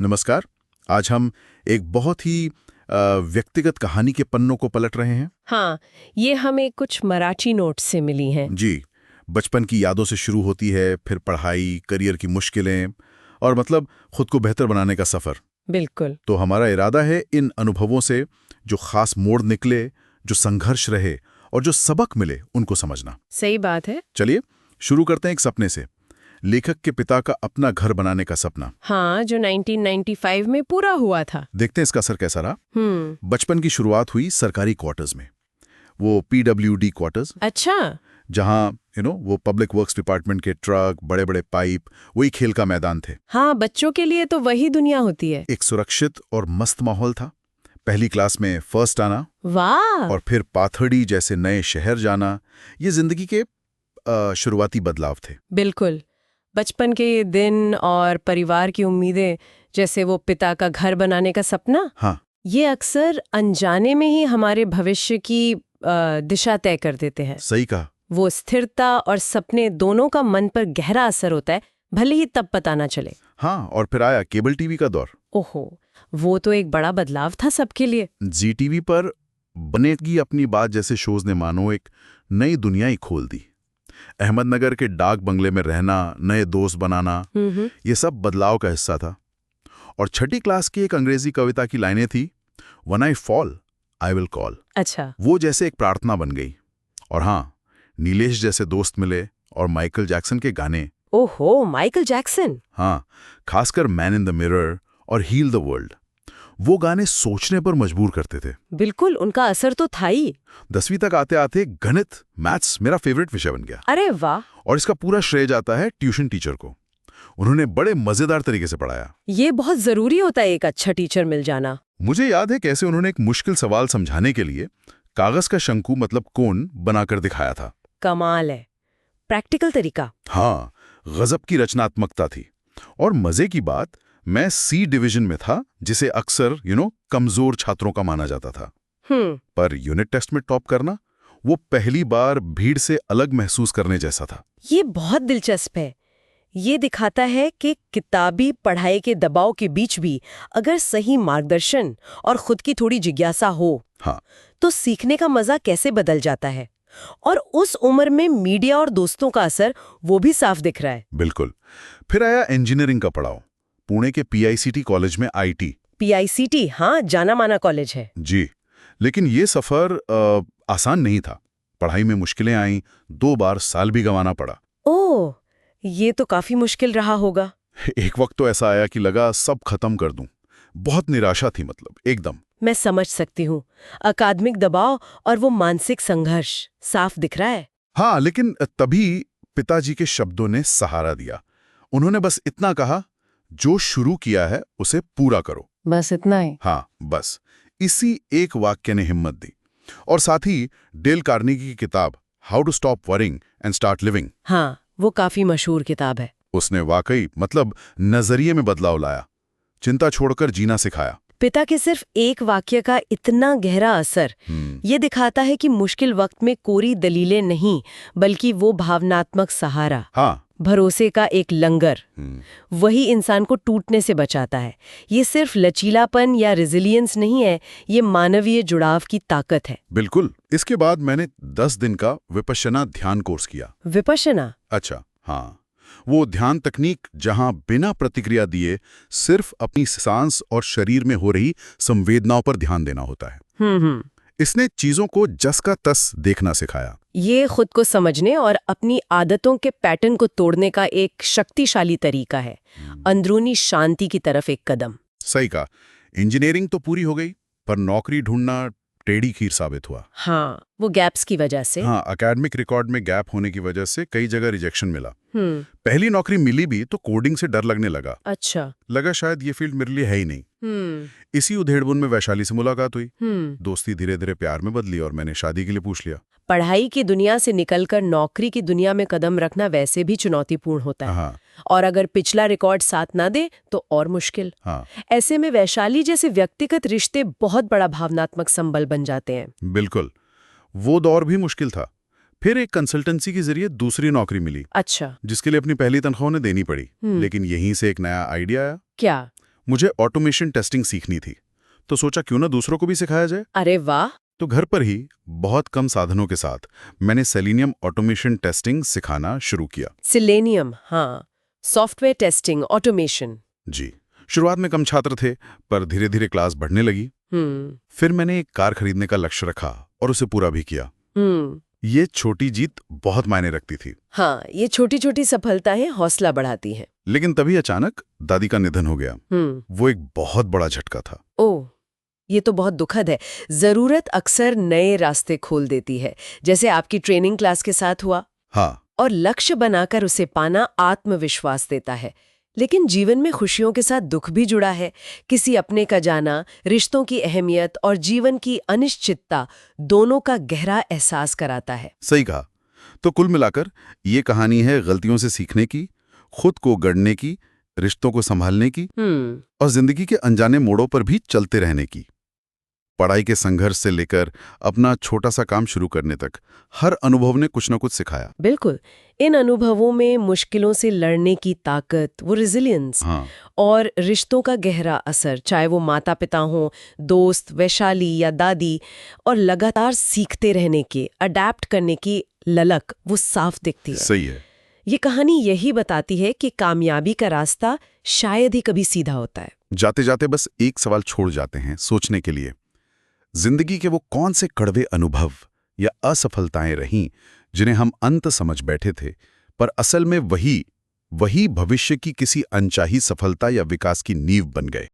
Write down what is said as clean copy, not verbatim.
नमस्कार। आज हम एक बहुत ही व्यक्तिगत कहानी के पन्नों को पलट रहे हैं। हाँ, ये हमें कुछ मराठी नोट्स से मिली हैं। जी, बचपन की यादों से शुरू होती है, फिर पढ़ाई, करियर की मुश्किलें और मतलब खुद को बेहतर बनाने का सफ़र। बिल्कुल। तो हमारा इरादा है इन अनुभवों से जो खास मोड़ निकले, जो संघर्ष रहे और जो सबक मिले, उनको समझना। सही बात है। चलिए शुरू करते हैं एक सपने से। लेखक के पिता का अपना घर बनाने का सपना। हाँ, जो 1995 में पूरा हुआ था। देखते हैं इसका असर कैसा रहा। बचपन की शुरुआत हुई सरकारी क्वार्टर्स में, वो PWD क्वार्टर्स, अच्छा। जहां वो पब्लिक वर्क्स डिपार्टमेंट के ट्रक, बड़े बड़े पाइप, वही खेल का मैदान थे। हाँ, बच्चों के लिए तो वही दुनिया होती है। एक सुरक्षित और मस्त माहौल था। पहली क्लास में फर्स्ट आना वाह। और फिर पाथर्डी जैसे नए शहर जाना, ये जिंदगी के शुरुआती बदलाव थे। बिल्कुल। बचपन के ये दिन और परिवार की उम्मीदें, जैसे वो पिता का घर बनाने का सपना, हाँ, ये अक्सर अनजाने में ही हमारे भविष्य की दिशा तय कर देते हैं। सही कहा। वो स्थिरता और सपने दोनों का मन पर गहरा असर होता है, भले ही तब पता ना चले। हाँ, और फिर आया केबल टीवी का दौर। ओहो, वो तो एक बड़ा बदलाव था सबके लिए। ZTV पर बनेगी अपनी बात जैसे शोज ने मानो एक नई दुनिया ही खोल दी। अहमदनगर के डाक बंगले में रहना, नए दोस्त बनाना, ये सब बदलाव का हिस्सा था। और छठी क्लास की एक अंग्रेजी कविता की लाइनें थी, When I fall, I will call। अच्छा। वो जैसे एक प्रार्थना बन गई। और हाँ, नीलेश जैसे दोस्त मिले और माइकल जैक्सन के गाने। ओहो, माइकल जैक्सन। हाँ, खासकर मैन इन द मिरर और हील द वर्ल्ड। वो गाने सोचने पर मजबूर करते थे। बिल्कुल, उनका असर तो था ही। 10वीं तक आते आते गणित, मैथ्स मेरा फेवरेट विषय बन गया। अरे वाह। और इसका पूरा श्रेय जाता है ट्यूशन टीचर को। उन्होंने बड़े मजेदार तरीके से पढ़ाया। ये बहुत जरूरी होता है, एक अच्छा टीचर मिल जाना। मुझे याद है कैसे उन्होंने एक मुश्किल सवाल समझाने के लिए कागज का शंकु मतलब कोन बनाकर दिखाया था। कमाल है, प्रैक्टिकल तरीका। हाँ, गजब की रचनात्मकता थी। और मजे की बात, मैं C डिवीजन में था, जिसे अक्सर कमजोर छात्रों का माना जाता था। पर यूनिट टेस्ट में टॉप करना, वो पहली बार भीड़ से अलग महसूस करने जैसा था। ये बहुत दिलचस्प है। ये दिखाता है कि किताबी पढ़ाई के दबाव के बीच भी अगर सही मार्गदर्शन और खुद की थोड़ी जिज्ञासा हो, हाँ, तो सीखने का मजा कैसे बदल जाता है। और उस उम्र में मीडिया और दोस्तों का असर वो भी साफ दिख रहा है। बिल्कुल। फिर आया इंजीनियरिंग का पड़ाव। पुणे के PICT कॉलेज में IT। PICT, हाँ, जाना माना कॉलेज है। जी, लेकिन ये सफर आसान नहीं था। पढ़ाई में मुश्किलें आईं, 2 बार साल भी गंवाना पड़ा। ओह, ये तो काफी मुश्किल रहा होगा। एक वक्त तो ऐसा आया कि लगा सब खत्म कर दूं। बहुत निराशा थी, मतलब एकदम। मैं समझ सकती हूँ। अकादमिक दबाव और वो मानसिक संघर्ष साफ दिख रहा है। हाँ, लेकिन तभी पिताजी के शब्दों ने सहारा दिया। उन्होंने बस इतना कहा, जो शुरू किया है उसे पूरा करो। बस इतना ही? हाँ, बस इसी एक वाक्य ने हिम्मत दी। और साथ ही डेल कार्नेगी की किताब how to stop worrying and start living. हाँ, वो काफी मशहूर किताब है। उसने वाकई मतलब नजरिए में बदलाव लाया, चिंता छोड़कर जीना सिखाया। पिता के सिर्फ एक वाक्य का इतना गहरा असर ये दिखाता है कि मुश्किल वक्त में कोरी दलीलें नहीं, बल्कि वो भावनात्मक सहारा, हाँ, भरोसे का एक लंगर, वही इंसान को टूटने से बचाता है। ये सिर्फ लचीलापन या रेजिलियंस नहीं है, ये मानवीय जुड़ाव की ताकत है। बिल्कुल। इसके बाद मैंने 10 दिन का विपश्यना ध्यान कोर्स किया। विपश्यना? अच्छा, हाँ, वो ध्यान तकनीक जहां बिना प्रतिक्रिया दिए सिर्फ अपनी सांस और शरीर में हो रही संवेदनाओं पर ध्यान देना होता है। इसने चीजों को जस का तस देखना सिखाया। ये खुद को समझने और अपनी आदतों के पैटर्न को तोड़ने का एक शक्तिशाली तरीका है, अंदरूनी शांति की तरफ एक कदम। सही कहा। इंजीनियरिंग तो पूरी हो गई, पर नौकरी ढूंढना टेढ़ी खीर साबित हुआ। हाँ, वो गैप्स की वजह से। हाँ, एकेडमिक रिकॉर्ड में गैप होने की वजह से कई जगह रिजेक्शन मिला। पहली नौकरी मिली भी तो कोडिंग से डर लगने लगा। अच्छा। लगा शायद ये फील्ड मेरे लिए है ही नहीं। इसी उधेड़बुन में वैशाली से मुलाकात हुई। दोस्ती धीरे धीरे प्यार में बदली और मैंने शादी के लिए पूछ लिया। पढ़ाई की दुनिया से निकलकर नौकरी की दुनिया में कदम रखना वैसे भी चुनौतीपूर्ण होता है। हाँ। और अगर पिछला रिकॉर्ड साथ ना दे तो और मुश्किल। हाँ। ऐसे में वैशाली जैसे व्यक्तिगत रिश्ते बहुत बड़ा भावनात्मक संबल बन जाते हैं। बिल्कुल, वो दौर भी मुश्किल था। फिर एक कंसल्टेंसी के जरिए दूसरी नौकरी मिली। अच्छा। जिसके लिए अपनी पहली तनख्वाह उन्हें देनी पड़ी। लेकिन यहीं से एक नया आइडिया आया। क्या? मुझे ऑटोमेशन टेस्टिंग सीखनी थी, तो सोचा क्यों ना दूसरों को भी सिखाया जाए। अरे वाह। तो घर पर ही बहुत कम साधनों के साथ मैंने सेलेनियम ऑटोमेशन टेस्टिंग सिखाना शुरू किया। सिलेनियम, हाँ, सॉफ्टवेयर टेस्टिंग, ऑटोमेशन। जी, शुरुआत में कम छात्र थे, पर धीरे धीरे क्लास बढ़ने लगी। फिर मैंने एक कार खरीदने का लक्ष्य रखा और उसे पूरा भी किया। ये छोटी जीत बहुत मायने रखती थी। हाँ, ये छोटी छोटी सफलताएं हौसला बढ़ाती हैं। लेकिन तभी अचानक दादी का निधन हो गया। वो एक बहुत बड़ा झटका था। ओह, ये तो बहुत दुखद है। जरूरत अक्सर नए रास्ते खोल देती है, जैसे आपकी ट्रेनिंग क्लास के साथ हुआ। हाँ, और लक्ष्य बनाकर उसे पाना आत्मविश्वास देता है। लेकिन जीवन में खुशियों के साथ दुख भी जुड़ा है। किसी अपने का जाना, रिश्तों की अहमियत और जीवन की अनिश्चितता दोनों का गहरा एहसास कराता है। सही कहा। तो कुल मिलाकर ये कहानी है गलतियों से सीखने की, खुद को गढ़ने की, रिश्तों को संभालने की और जिंदगी के अनजाने मोड़ों पर भी चलते रहने की। पढ़ाई के संघर्ष से लेकर अपना छोटा सा काम शुरू करने तक हर अनुभव ने कुछ न कुछ सिखाया। बिल्कुल। इन अनुभवों में मुश्किलों से लड़ने की ताकत, वो रेजिलियंस, हाँ, और रिश्तों का गहरा असर, चाहे वो माता पिता हों, दोस्त, वैशाली या दादी, और लगातार सीखते रहने की, अडैप्ट करने की ललक, वो साफ दिखती है। सही है। ये कहानी यही बताती है कि कामयाबी का रास्ता शायद ही कभी सीधा होता है। जाते जाते बस एक सवाल छोड़ जाते हैं सोचने के लिए। जिंदगी के वो कौन से कड़वे अनुभव या असफलताएं रहीं जिन्हें हम अंत समझ बैठे थे, पर असल में वही भविष्य की किसी अनचाही सफलता या विकास की नींव बन गए।